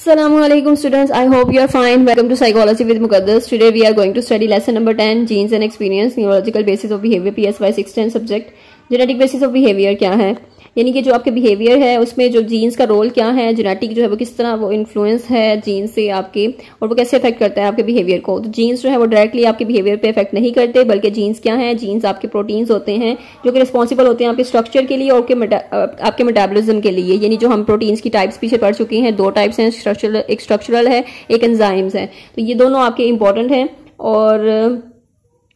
Assalamualaikum students, I hope you are fine. Welcome to Psychology with Muqaddas. Today we are going to study lesson number 10, Genes and Experience, Neurological Basis of Behavior, PSY 610 subject. Genetic Basis of Behavior क्या है, यानी कि जो आपके behaviour है उसमें जो jeans का रोल क्या है, जेनेटिक जो है वो किस तरह वो इन्फ्लुएंस है जीन से आपके, और वो कैसे अफेक्ट करता है आपके बिहेवियर को। तो जीन्स जो है वो डायरेक्टली आपके बिहेवियर पे अफेक्ट नहीं करते, बल्कि जीन्स क्या है, जीन्स आपके प्रोटीन्स होते हैं जो कि रिस्पॉन्सिबल होते हैं आपके स्ट्रक्चर के लिए और आपके मेटाबॉलिज्म के लिए। यानी जो हम प्रोटीन्स की टाइप्स पीछे पढ़ चुके हैं, दो टाइप्स हैं, एक स्ट्रक्चरल है, एक एंजाइम्स है। तो ये दोनों आपके इंपॉर्टेंट हैं। और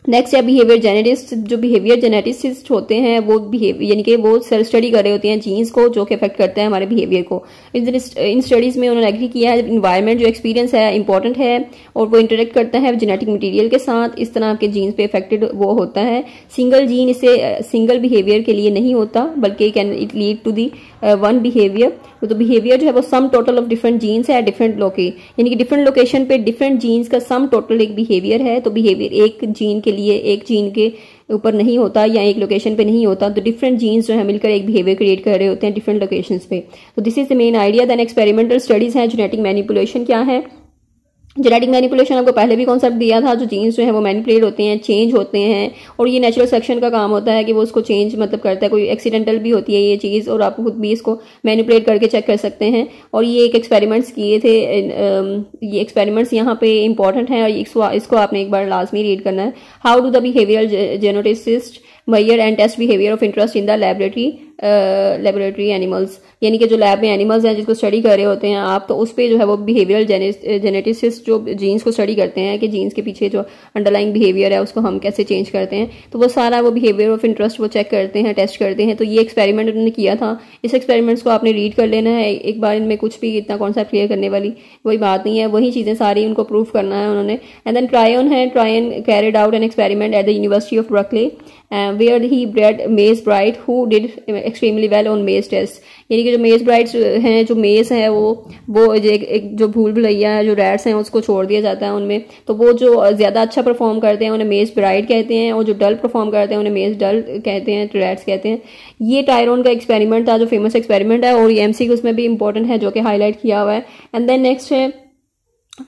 नेक्स्ट है बिहेवियर जेनेटिस्ट। जो बिहेवियर जेनेटिस्ट होते हैं वो बिहेवियर यानी कि वो स्टडी कर रहे होते हैं जीन्स को जो कि अफेक्ट करते हैं हमारे बिहेवियर को। इन स्टडीज में उन्होंने एग्री किया है इन्वायरमेंट जो एक्सपीरियंस है इंपॉर्टेंट है और वो इंटरेक्ट करता है जेनेटिक मटेरियल के साथ, इस तरह आपके जीन्स पे अफेक्टेड वो होता है। सिंगल जीन इसे सिंगल बिहेवियर के लिए नहीं होता, बल्कि can it lead to the one behaviour. तो बिहेवियर जो है वो sum total of different genes है डिफरेंट यानी कि डिफरेंट लोकेशन पे डिफरेंट जीन्स का सम टोटल एक बिहेवियर है। तो बिहेवियर एक जीन के लिए एक जीन के ऊपर नहीं होता या एक लोकेशन पे नहीं होता, तो डिफरेंट जीन्स जो है मिलकर एक बिहेवियर क्रिएट कर रहे होते हैं डिफरेंट लोकेशंस पे। तो this is the main idea. Then experimental studies है। जेनेटिक मैनिपुलेशन क्या है, जेनेटिक मैनिपुलेशन आपको पहले भी कॉन्सेप्ट दिया था। जो जीन्स जो है वो मैनिपुलेट होते हैं, चेंज होते हैं, और ये नेचुरल सेलेक्शन का काम होता है कि वो उसको चेंज मतलब करता है। कोई एक्सीडेंटल भी होती है ये चीज़, और आप खुद भी इसको मैनिपुलेट करके चेक कर सकते हैं। और ये एक एक्सपेरिमेंट्स किए थे, ये एक्सपेरिमेंट्स यहाँ पे इंपॉर्टेंट हैं और इसको आपने एक बार लाजमी रीड करना है। How do the behavioural geneticist measure and test behavior of interest in the laboratory animals। यानी कि जो लैब में एनिमल्स हैं जिसको स्टडी कर रहे होते हैं आप, तो उस पे जो है वो बिहेवियरल जेनेटिसिस्ट जो जीन्स को स्टडी करते हैं कि जीन्स के पीछे जो अंडरलाइंग बिहेवियर है उसको हम कैसे चेंज करते हैं, तो वो सारा वो बिहेवियर ऑफ इंटरेस्ट वो चेक करते हैं, टेस्ट करते हैं। तो ये एक्सपेरिमेंट उन्होंने किया था। इस एक्सपेरिमेंट्स को आपने रीड कर लेना है एक बार, इनमें कुछ भी इतना कॉन्सेप्ट क्लियर करने वाली कोई बात नहीं है, वही चीज़ें सारी उनको प्रूव करना है उन्होंने। एंड देन ट्रायन है। Tryon carried out an experiment at the university of Berkeley where he bred maize bride who did extremely well on maize test। यानी कि जो मेज ब्राइड्स हैं, जो मेज है वो एक जो भूल भुलैया है, जो रैट्स हैं उसको छोड़ दिया जाता है उनमें, तो वो जो ज़्यादा अच्छा परफॉर्म करते हैं उन्हें मेज ब्राइड कहते हैं, और जो डल परफॉर्म करते हैं उन्हें मेज डल कहते हैं, रैट्स कहते हैं। ये टायरोन का एक्सपेरिमेंट था जो फेमस एक्सपेरिमेंट है, और ये एमसीक्यू उसमें भी इंपॉर्टेंट है जो कि हाईलाइट किया हुआ है। एंड देन नेक्स्ट है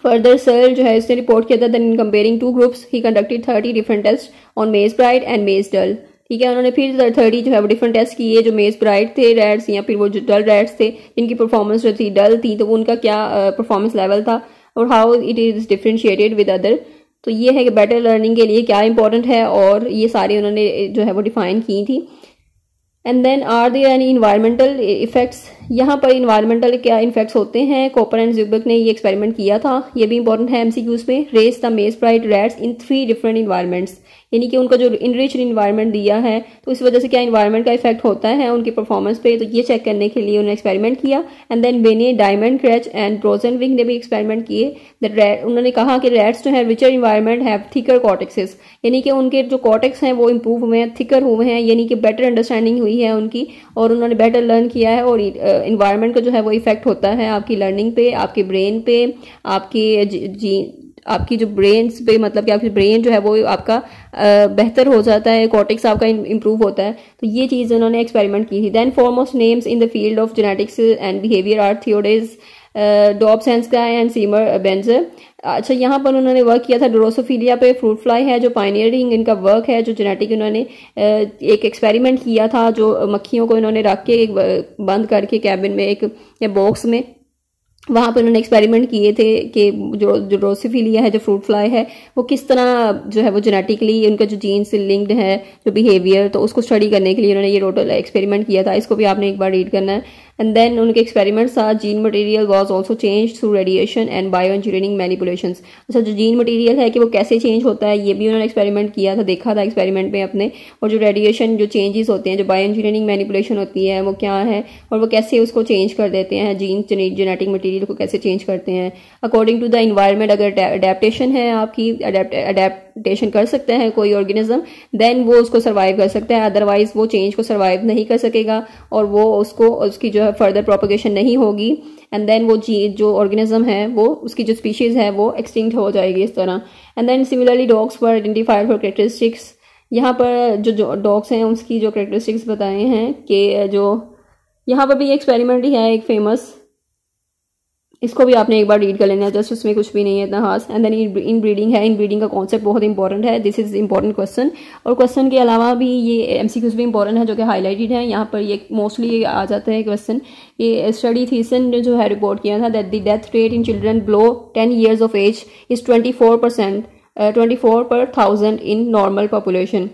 फर्दर सेल जो है इसने रिपोर्ट किया था in comparing two groups he conducted 30 different test on maze bright and maze dull. ठीक है, उन्होंने फिर 30 जो है वो डिफरेंट टेस्ट किए जो मेज ब्राइड थे रैट्स, या फिर वो जो डल रैट्स थे जिनकी परफॉर्मेंस जो थी डल थी, तो उनका क्या परफॉर्मेंस लेवल था और how it is differentiated with other. तो ये है कि बेटर लर्निंग के लिए क्या इंपॉर्टेंट है, और ये सारे उन्होंने जो है वो डिफाइन की थी। And then are there any environmental effects. यहाँ पर इन्वायरमेंटल क्या इफेक्ट्स होते हैं, कॉपर एंड ज़ुबक ने ये एक्सपेरिमेंट किया था, ये भी इंपॉर्टेंट है एमसीक्यूज में। रेस द मेज ब्राइड रैट्स इन 3 डिफरेंट इन्वायरमेंट्स, यानी कि उनका जो इनरिच इन्वायरमेंट दिया है तो इस वजह से क्या इन्वायरमेंट का इफेक्ट होता है उनकी परफॉर्मेंस पे, तो ये चेक करने के लिए उन्होंने एक्सपेरिमेंट किया। एंड देन बेने, डायमंड, क्रैच एंड रोजनविंग ने भी एक्सपेरिमेंट किए। उन्होंने कहा कि रैट्स जो है रिचर इन्वायरमेंट हैव थिकर कॉर्टेक्सेस, यानी कि उनके जो कॉर्टेक्स हैं वो इंप्रूव हुए हैं, थिकर हुए हैं, यानी कि बेटर अंडरस्टैंडिंग हुई है उनकी, और उन्होंने बेटर लर्न किया है। और इन्वायरमेंट का जो है वो इफेक्ट होता है आपकी लर्निंग पे, आपके ब्रेन पे, आपकी जो ब्रेन पे, मतलब कि आपकी ब्रेन जो है वो आपका बेहतर हो जाता है, कॉर्टेक्स आपका इंप्रूव होता है। तो ये चीज़ उन्होंने एक्सपेरिमेंट की थी। Then foremost names in the field of genetics and behaviour are Theodosius Dobzhansky and Seymour Benzer. अच्छा, यहाँ पर उन्होंने वर्क किया था ड्रोसोफिलिया पे, फ्रूट फ्लाई है जो पायनियरिंग इनका वर्क है, जो जेनेटिक उन्होंने एक एक्सपेरिमेंट किया था जो मक्खियों को इन्होंने रख के बंद करके कैबिन में एक या बॉक्स में, वहाँ पर उन्होंने एक्सपेरिमेंट किए थे कि जो ड्रोसोफिलिया है, जो फ्रूट फ्लाई है, वो किस तरह जो है वो जेनेटिकली उनका जो जीन से लिंक्ड है जो बिहेवियर, तो उसको स्टडी करने के लिए उन्होंने ये टोटल एक्सपेरिमेंट किया था। इसको भी आपने एक बार रीड करना है। एंड देन उनके एक्सपेरिमेंट्स था gene material was also change through radiation and bio engineering manipulations. अच्छा, जो जीन मटेरियल है कि वो कैसे चेंज होता है ये भी उन्होंने एक्सपेरिमेंट किया था, देखा था एक्सपेरिमेंट में अपने। और जो रेडिएशन जो चेंजेस होते हैं, जो बायो इंजीनियरिंग मैनिपुलेशन होती है वो क्या है, और वो कैसे उसको चेंज कर देते हैं, जीन जेनेटिक मटेरियल को कैसे चेंज करते हैं अकॉर्डिंग टू द इन्वायरमेंट। अगर अडेप्टेशन है आपकी, अडेप्टेशन कर सकते हैं कोई ऑर्गेनिज्म, देन वो उसको सर्वाइव कर सकता है, अदरवाइज वो चेंज को सर्वाइव नहीं कर सकेगा और वो उसकी जो है फर्दर प्रोपगेशन नहीं होगी। एंड देन वो जो ऑर्गेनिज्म है वो उसकी जो स्पीशीज है वो एक्सटिंक्ट हो जाएगी इस तरह। And then similarly dogs were identified for characteristics. यहाँ पर जो डॉग्स हैं उसकी जो कैरेक्टरिस्टिक्स बताए हैं कि जो यहाँ पर भी एक्सपेरिमेंट ही है एक फेमस इसको भी आपने एक बार रीड कर लेना है, जस्ट उसमें कुछ भी नहीं है इतना खास। एंड देन इन ब्रीडिंग है, इन ब्रीडिंग का कॉन्सेप्ट बहुत इंपॉर्टेंट है, दिस इज इंपॉर्टेंट क्वेश्चन। और क्वेश्चन के अलावा भी ये एमसीक्यूज भी इंपॉर्टेंट है जो कि हाईलाइटेड है यहाँ पर, ये मोस्टली आ जाता है क्वेश्चन। ये स्टडी थीसन ने जो है रिपोर्ट किया था that the death rate in children below 10 years of age is 24%, 24 per 1000 in normal population.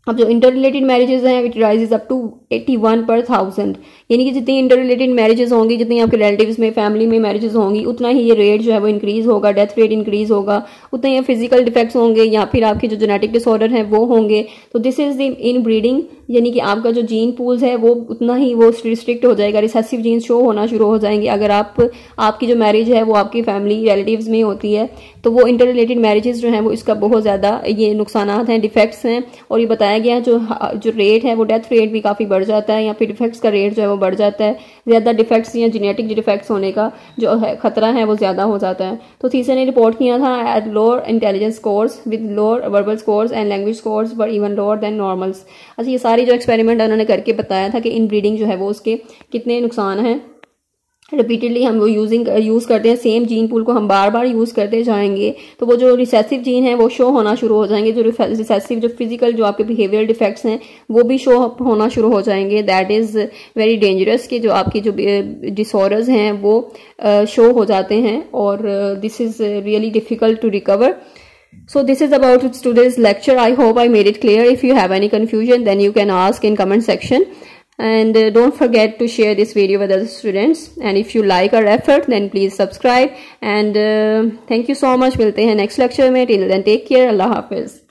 अब जो इंटर रिलेटेड मैरिजेज हैं it rises up to 81 per 1000, यानी कि जितनी इंटर रिलेटेड मैरिजेज होंगी, जितनी आपके रिलेटिव्स में फैमिली में मैरिजेज होंगी, उतना ही ये रेट जो है वो इंक्रीज होगा, डेथ रेट इंक्रीज होगा, उतना ही फिजिकल डिफेक्ट्स होंगे या फिर आपके जो जेनेटिक डिसऑर्डर हैं वो होंगे। तो this is the in breeding, यानी कि आपका जो जीन पूल्स है वो उतना ही वो रिस्ट्रिक्ट हो जाएगा, रिसेसिव जीन्स शो होना शुरू हो जाएंगे। अगर आपकी जो मैरिज है वो आपकी फैमिली रिलेटिव्स में होती है तो वो इंटर रिलेटेड मैरिजेज जो हैं वो इसका बहुत ज़्यादा ये नुकसानात हैं, डिफेक्ट्स हैं। और ये बताया गया है जो रेट है वो डेथ रेट भी काफ़ी बढ़ जाता है या फिर डिफेक्ट्स का रेट जो है वो बढ़ जाता है, ज़्यादा डिफेक्ट्स या जेनेटिक डिफेक्ट्स होने का जो है खतरा है वो ज़्यादा हो जाता है। तो थीसन ने रिपोर्ट किया था at lower intelligence scores with lower verbal scores and language scores were even lower than normals. अच्छा, ये सारी जो एक्सपेरिमेंट उन्होंने करके बताया था कि इन ब्रीडिंग जो है वो उसके कितने नुकसान हैं। रिपीटेडली हम वो यूज़ करते हैं, सेम जीन पूल को हम बार बार यूज़ करते जाएंगे तो वो जो रिसेसिव जीन है वो शो होना शुरू हो जाएंगे, जो रिसेसिव जो फिजिकल जो आपके बिहेवियर डिफेक्ट्स हैं वो भी शो होना शुरू हो जाएंगे। दैट इज़ वेरी डेंजरस कि जो आपकी जो डिसऑर्डर्स हैं वो शो हो जाते हैं और this is really difficult to recover. So this is about today's lecture. I hope I made it clear. If you have any confusion then you can ask in comment section. And don't forget to share this video with other students. And if you like our effort then please subscribe. And thank you so much. मिलते हैं next lecture में. Till then take care. Allah Hafiz.